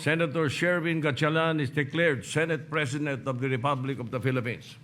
Senator Sherwin Gatchalian is declared Senate President of the Republic of the Philippines.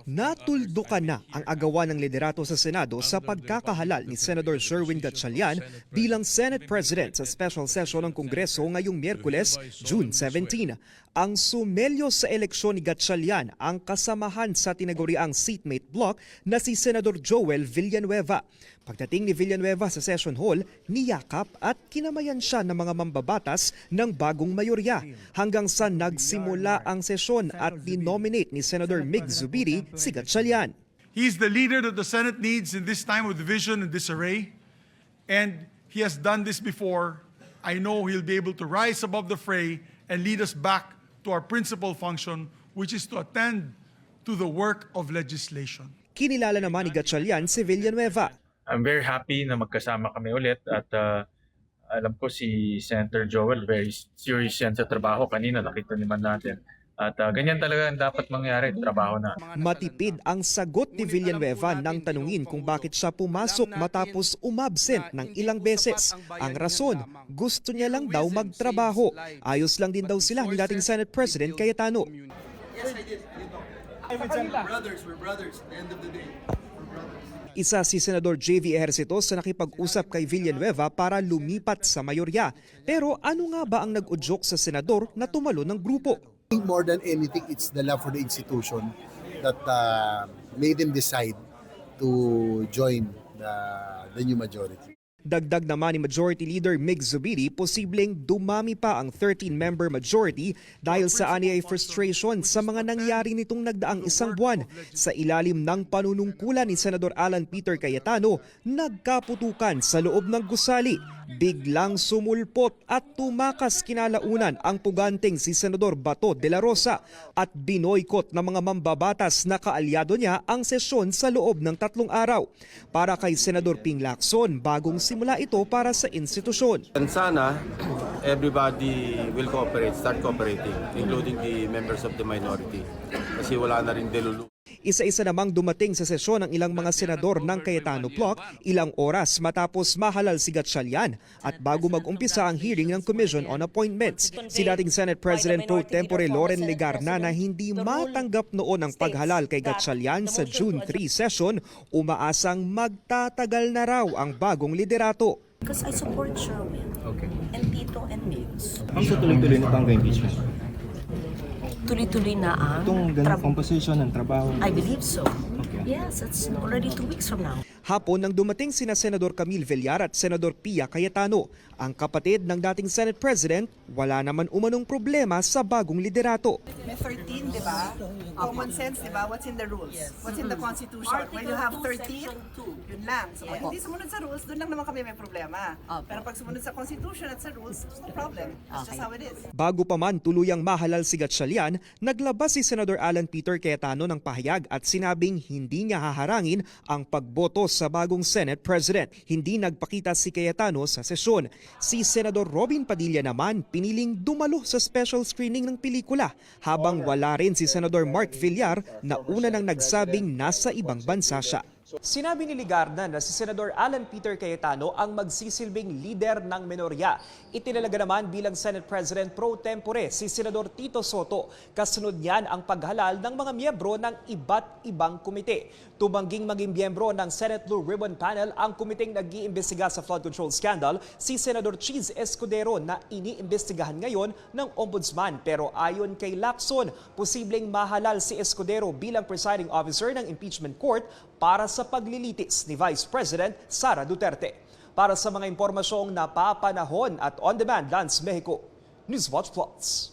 Natuldukan na ang agawan ng liderato sa Senado sa pagkakahalal ni Senator Sherwin Gatchalian bilang Senate President sa special session ng Kongreso ngayong Miyerkules, June 17. Ang sumelyo sa eleksyon ni Gatchalian ang kasamahan sa tinaguriang seatmate block na si Senador Joel Villanueva. Pagdating ni Villanueva sa session hall, niyakap at kinamayan siya ng mga mambabatas ng bagong mayorya hanggang sa nagsimula ang sesyon at dinominate ni Senator Mig Zubiri si Gatchalian. He is the leader that the Senate needs in this time of division and disarray, and he has done this before. I know he'll be able to rise above the fray and lead us back to our principal function, which is to attend to the work of legislation. Kinilala naman ni Gatchalian si Villanueva. I'm very happy na magkasama kami ulit at alam ko si Senator Joel very serious yan sa trabaho. Kanina nakita naman natin. At ganyan talaga ang dapat mangyari, trabaho na. Matipid ang sagot ni Villanueva nang tanungin kung bakit siya pumasok matapos umabsent ng ilang beses. Ang rason, gusto niya lang daw magtrabaho. Ayos lang din daw sila ni dating Senate President Cayetano. Yes, I did. We're brothers at the end of the day. Isa si Senador J.V. Ejercito sa nakipag-usap kay Villanueva para lumipat sa mayorya. Pero ano nga ba ang nag-udyok sa senador na tumalo ng grupo? More than anything, it's the love for the institution that made him decide to join the new majority. Dagdag naman ni Majority Leader Mig Zubiri, posibleng dumami pa ang 13-member majority dahil sa aniyay frustration sa mga nangyari nitong nagdaang isang buwan. Sa ilalim ng panunungkulan ni Senador Alan Peter Cayetano, nagkaputukan sa loob ng gusali. Biglang sumulpot at tumakas kinalaunan ang puganteng si Senador Bato de la Rosa at binoykot ng mga mambabatas na kaalyado niya ang sesyon sa loob ng 3 araw. Para kay Senador Ping Lacson, bagong simula ito para sa institusyon. And sana everybody will start cooperating, including the members of the minority. Kasi wala na rin delulu. Isa-isa namang dumating sa sesyon ang ilang mga senador ng Cayetano Block ilang oras matapos mahalal si Gatchalian at bago mag-umpisa ang hearing ng Commission on Appointments. Si dating Senate President Pro Tempore Loren Legarna na hindi matanggap noon ang paghalal kay Gatchalian sa June 3 session, umaasang magtatagal na raw ang bagong liderato. Because I support Sherwin and Tito and Migs. Ang tuloy-tuloy na pang impeachment? Tuloy-tuloy na ang Itong ganang composition ng trabaho? I believe so. Okay. Yes, it's already 2 weeks from now. Hapon nang dumating sina Senador Camille Villar at Senador Pia Cayetano. Ang kapatid ng dating Senate President, wala naman umanong problema sa bagong liderato. May 13, di ba? Common sense, di ba? What's in the rules? What's in the Constitution? When you have 13, yun lang. So kung hindi sumunod sa rules, doon lang naman kami may problema. Pero pag sumunod sa Constitution at sa rules, no problem. That's just how it is. Bago pa man tuluyang mahalal si Gatchalian, naglabas si Senador Alan Peter Cayetano ng pahayag at sinabing hindi niya haharangin ang pagboto sa bagong Senate President. Hindi nagpakita si Cayetano sa sesyon. Si Senador Robin Padilla naman piniling dumalo sa special screening ng pelikula, habang wala rin si Senador Mark Villar na una nang nagsabing nasa ibang bansa siya. Sinabi ni Legarna na si Senador Alan Peter Cayetano ang magsisilbing lider ng minorya. Itinalaga naman bilang Senate President pro tempore si Senador Tito Soto. Kasunod niyan ang paghalal ng mga miyembro ng iba't ibang komite. Tumangging maging miyembro ng Senate Blue Ribbon Panel ang komiteng nag-iimbestiga sa flood control scandal, si Senador Cheese Escudero na iniimbestigahan ngayon ng Ombudsman. Pero ayon kay Lacson, posibleng mahalal si Escudero bilang presiding officer ng impeachment court para sa paglilitis ni Vice President Sara Duterte. Para sa mga impormasyong napapanahon at on-demand, Lance Mexico, Newswatch Plus.